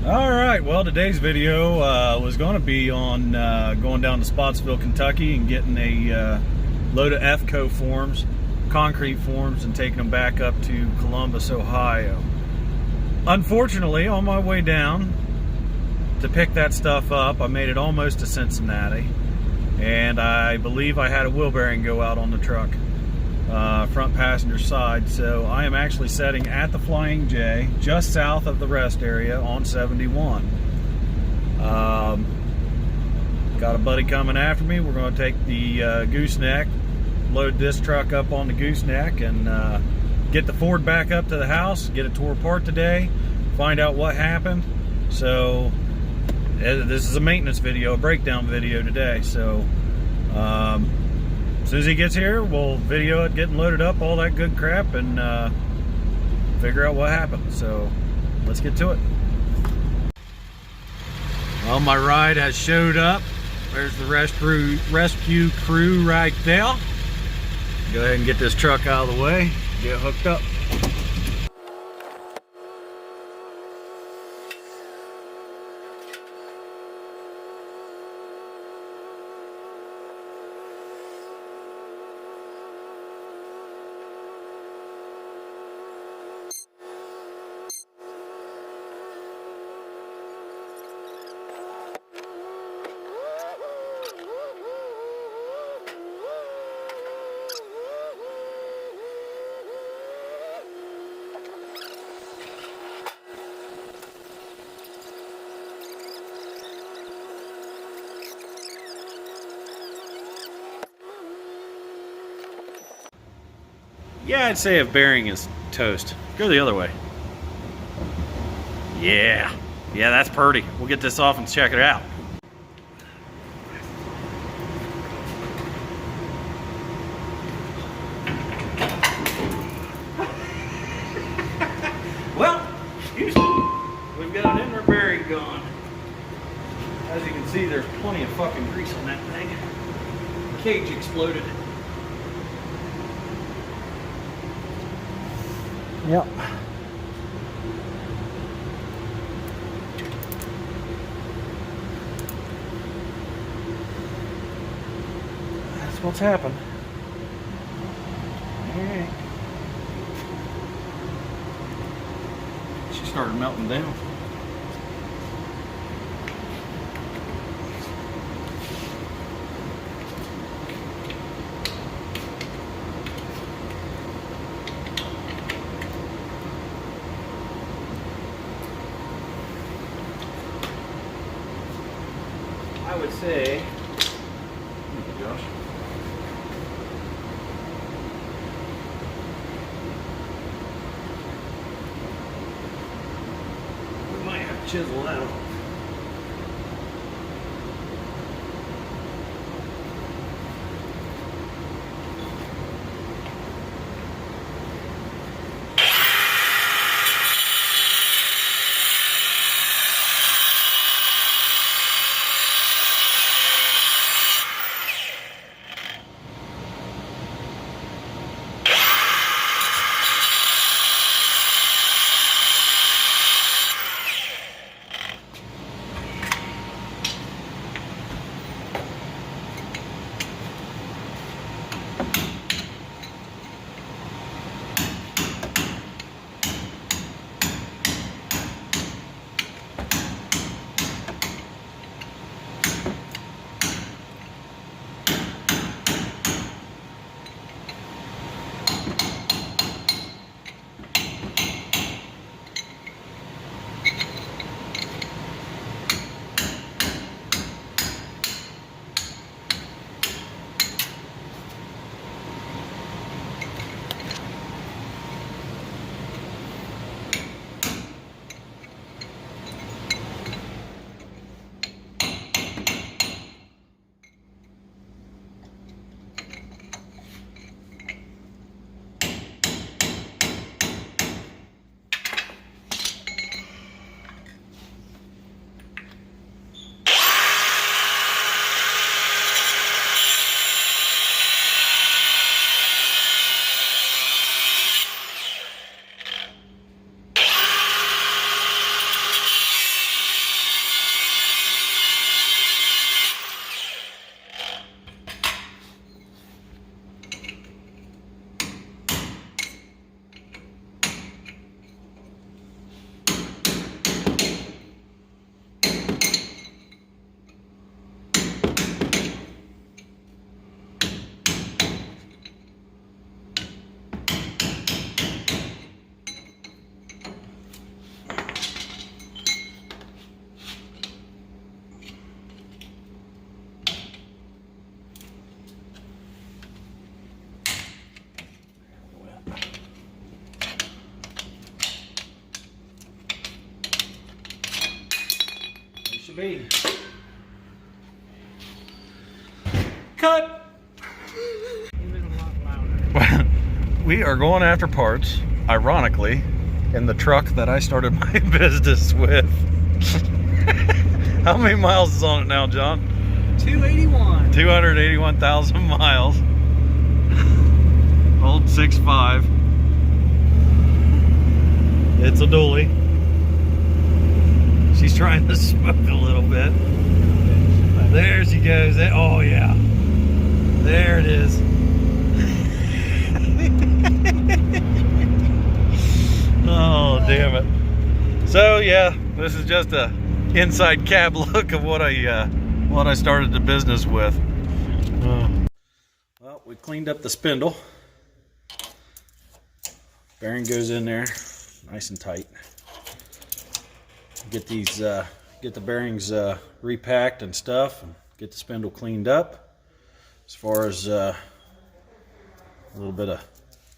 All right, well, today's video was going to be on going down to Spotsville, Kentucky and getting a load of FCO forms, concrete forms, and taking them back up to Columbus, Ohio. Unfortunately, on my way down to pick that stuff up, I made it almost to Cincinnati, and I believe I had a wheel bearing go out on the truck, front passenger side. So I am actually sitting at the Flying J, just south of the rest area on 71. Got a buddy coming after me. We're going to take the gooseneck, load this truck up on the gooseneck, and get the Ford back up to the house, get it tore apart today, find out what happened. So this is a maintenance video, a breakdown video today. So as soon as he gets here, we'll video it getting loaded up, all that good crap, and figure out what happened. So let's get to it. Well, my ride has showed up. There's the rescue crew right there. Go ahead and get this truck out of the way, get hooked up. Yeah, I'd say if bearing is toast. Go the other way. Yeah, that's pretty. We'll get this off and check it out. Well, Houston, we've got an inner bearing gone. As you can see, there's plenty of fucking grease on that thing. The cage exploded. Yep. That's what's happened. Alright. She started melting down. I would say, thank you, Josh. We might have to chisel that off. to be. Cut! Even a lot louder. We are going after parts, ironically, in the truck that I started my business with. How many miles is on it now, John? 281. 281,000 miles. Old 6.5. It's a dually. She's trying to smoke a little bit. There she goes. Oh yeah. There it is. Oh, damn it. So yeah, this is just a inside cab look of what I started the business with. Well, we cleaned up the spindle. Bearing goes in there nice and tight. Get these get the bearings repacked and stuff, and get the spindle cleaned up. As far as a little bit of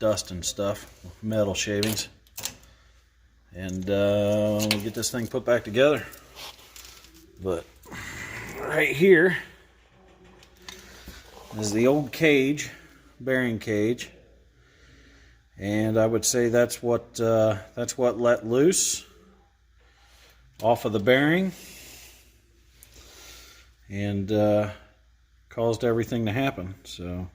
dust and stuff, metal shavings, and we'll get this thing put back together. But right here is the old cage, bearing cage, and I would say that's what let loose off of the bearing and caused everything to happen. So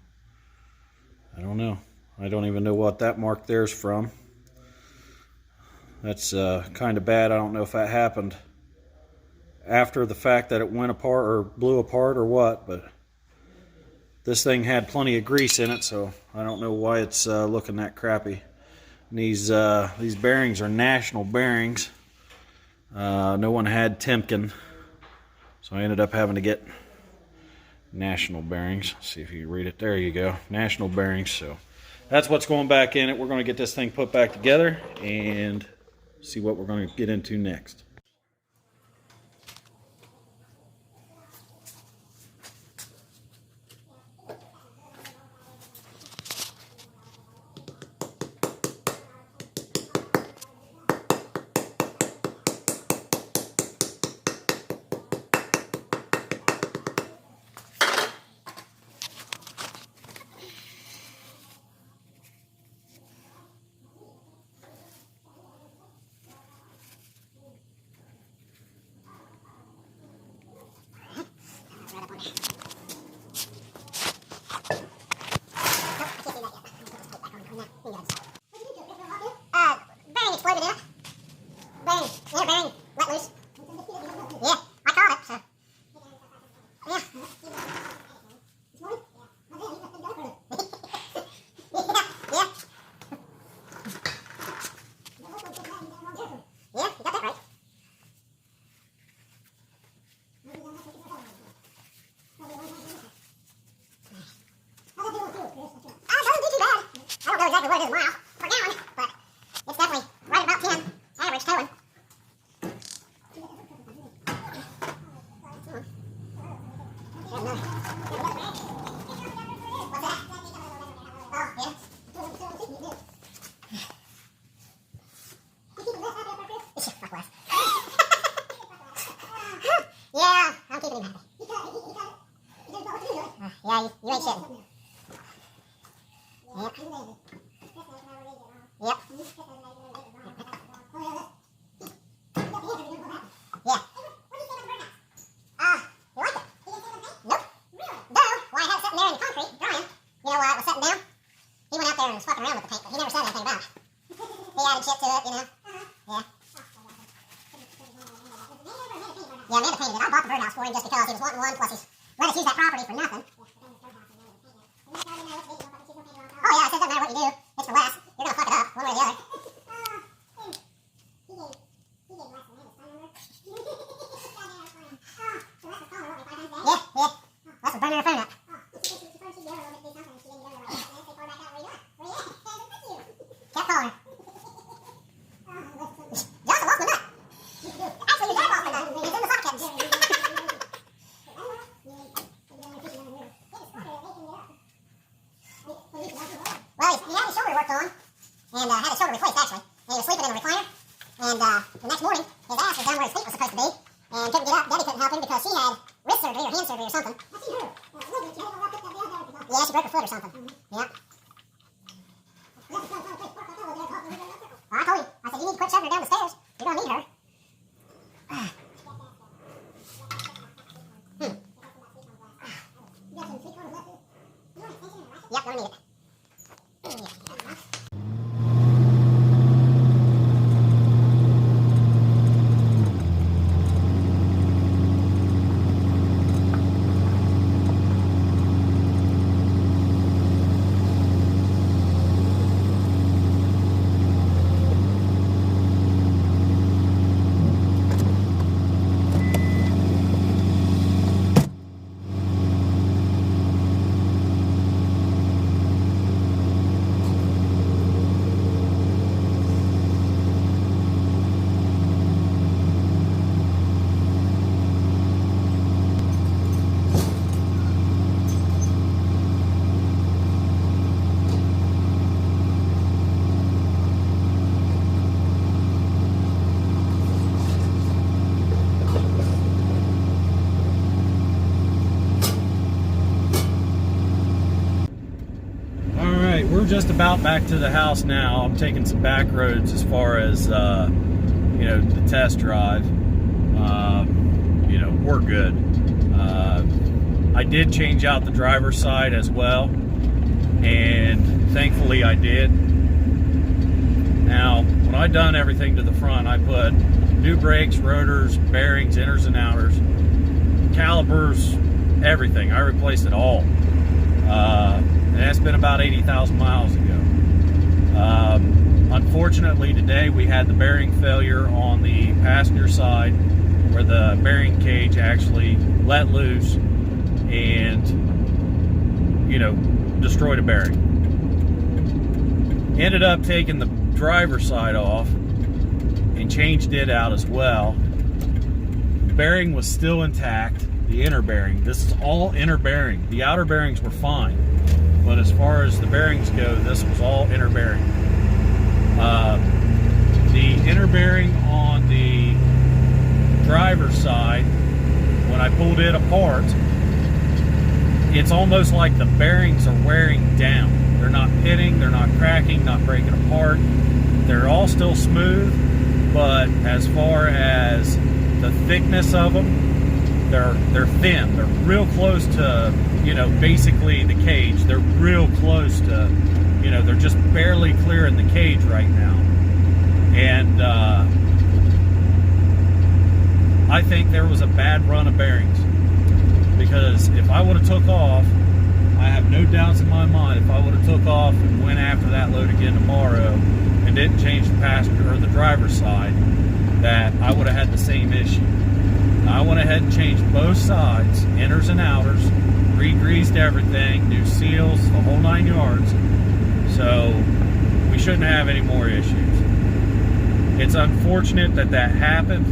I don't know. I don't even know what that mark there's from. That's kind of bad. I don't know if that happened after the fact that it went apart or blew apart or what, but this thing had plenty of grease in it, so I don't know why it's looking that crappy. And these bearings are national bearings. No one had Timken, so I ended up having to get national bearings. Let's see if you read it. There you go, national bearings. So that's what's going back in it. We're going to get this thing put back together and see what we're going to get into next. Bearing exploded in it. Bearing let loose. Yeah, I caught it, so. Yeah. Yeah. Yeah, you got that right. Doesn't do too bad. I don't know exactly what it is miles per gallon, but it's definitely right about 10 average towing. What's that? Oh, yeah. Yeah, I'm keeping him happy. Yeah, you ain't shitting. Yep. Yep. Yeah. You like it? Nope. No. Why I had it sitting there in the concrete, drying. You know why it was sitting down? He went out there and was fucking around with the paint, but he never said anything about it. He added shit to it, you know. Yeah. Yeah, Amanda painted it. I bought the birdhouse for him just because he was wanting one, plus he's let us use that property for nothing. Oh yeah, it says doesn't matter what you do, it's for less. You're gonna fuck it up, one way or the other. Yeah, yeah. That's for burning her phone up. Kept calling her. You also lost my nut. Actually, your dad lost my nut. It's in the sock kittens. Well, he had his shoulder worked on, and had his shoulder replaced actually, and he was sleeping in a recliner, and the next morning, his ass was down where his feet was supposed to be, and couldn't get up. Debbie couldn't helping because she had wrist surgery or hand surgery or something. Yeah, she broke her foot or something. Yeah. Well, I told him. I said, you need to quit shoving her down the stairs. You're going to need her. Yep, going to need it. We're just about back to the house now. I'm taking some back roads as far as the test drive. We're good. I did change out the driver's side as well, and thankfully I did. Now, when I done everything to the front, I put new brakes, rotors, bearings, inners and outers, calipers, everything. I replaced it all. And that's been about 80,000 miles ago. Unfortunately, today we had the bearing failure on the passenger side where the bearing cage actually let loose and, destroyed a bearing. Ended up taking the driver's side off and changed it out as well. The bearing was still intact, the inner bearing. This is all inner bearing. The outer bearings were fine. But as far as the bearings go, this was all inner bearing. The inner bearing on the driver's side, when I pulled it apart, it's almost like the bearings are wearing down. They're not pitting, they're not cracking, not breaking apart. They're all still smooth, but as far as the thickness of them, they're thin. They're real close to, basically the cage. They're real close to, they're just barely clearing the cage right now. And I think there was a bad run of bearings, because if I would have took off, I have no doubts in my mind, if I would have took off and went after that load again tomorrow and didn't change the passenger or the driver's side, that I would have had the same issue. I went ahead and changed both sides, inners and outers, re-greased everything, new seals, the whole 9 yards. So we shouldn't have any more issues. It's unfortunate that that happened,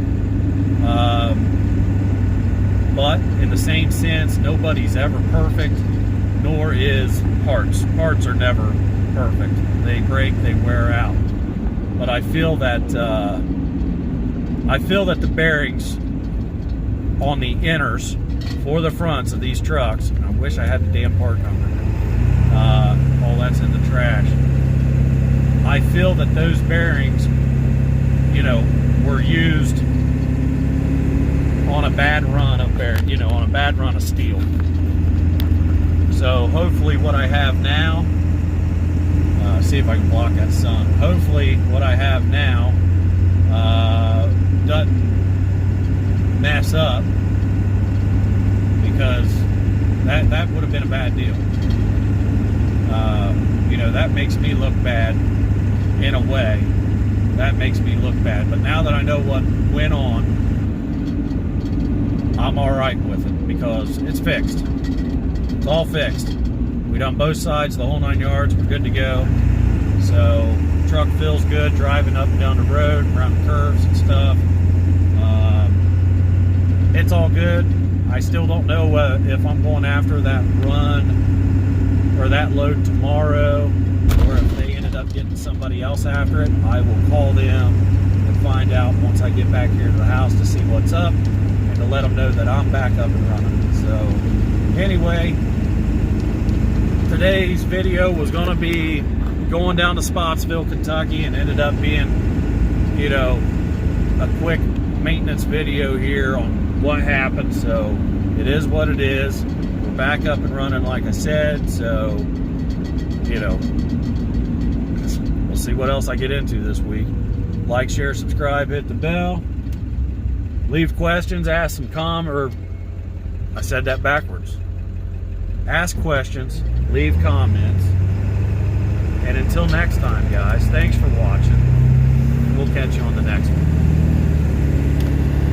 but in the same sense, nobody's ever perfect, nor is parts. Parts are never perfect. They break, they wear out. But I feel that the bearings on the inners for the fronts of these trucks, and I wish I had the damn part number. All that's in the trash. I feel that those bearings, were used on a bad run of on a bad run of steel. So hopefully what I have now, see if I can block that sun. Hopefully what I have now doesn't mess up, because that would have been a bad deal. That makes me look bad in a way. That makes me look bad. But now that I know what went on, I'm all right with it, because it's fixed. It's all fixed. We done both sides, the whole 9 yards. We're good to go. So truck feels good driving up and down the road, around the curves and stuff. It's all good. I still don't know if I'm going after that run or that load tomorrow, or if they ended up getting somebody else after it. I will call them and find out once I get back here to the house to see what's up and to to let them know that I'm back up and running. So anyway, today's video was going to be going down to Spotsville, Kentucky, and ended up being, you know, a quick maintenance video here on what happened. So it is what it is. We're back up and running, like I said. So, you know, we'll see what else I get into this week. Like, share, subscribe, hit the bell. Leave questions, ask some or I said that backwards. Ask questions, leave comments. And until next time, guys, thanks for watching. We'll catch you on the next one.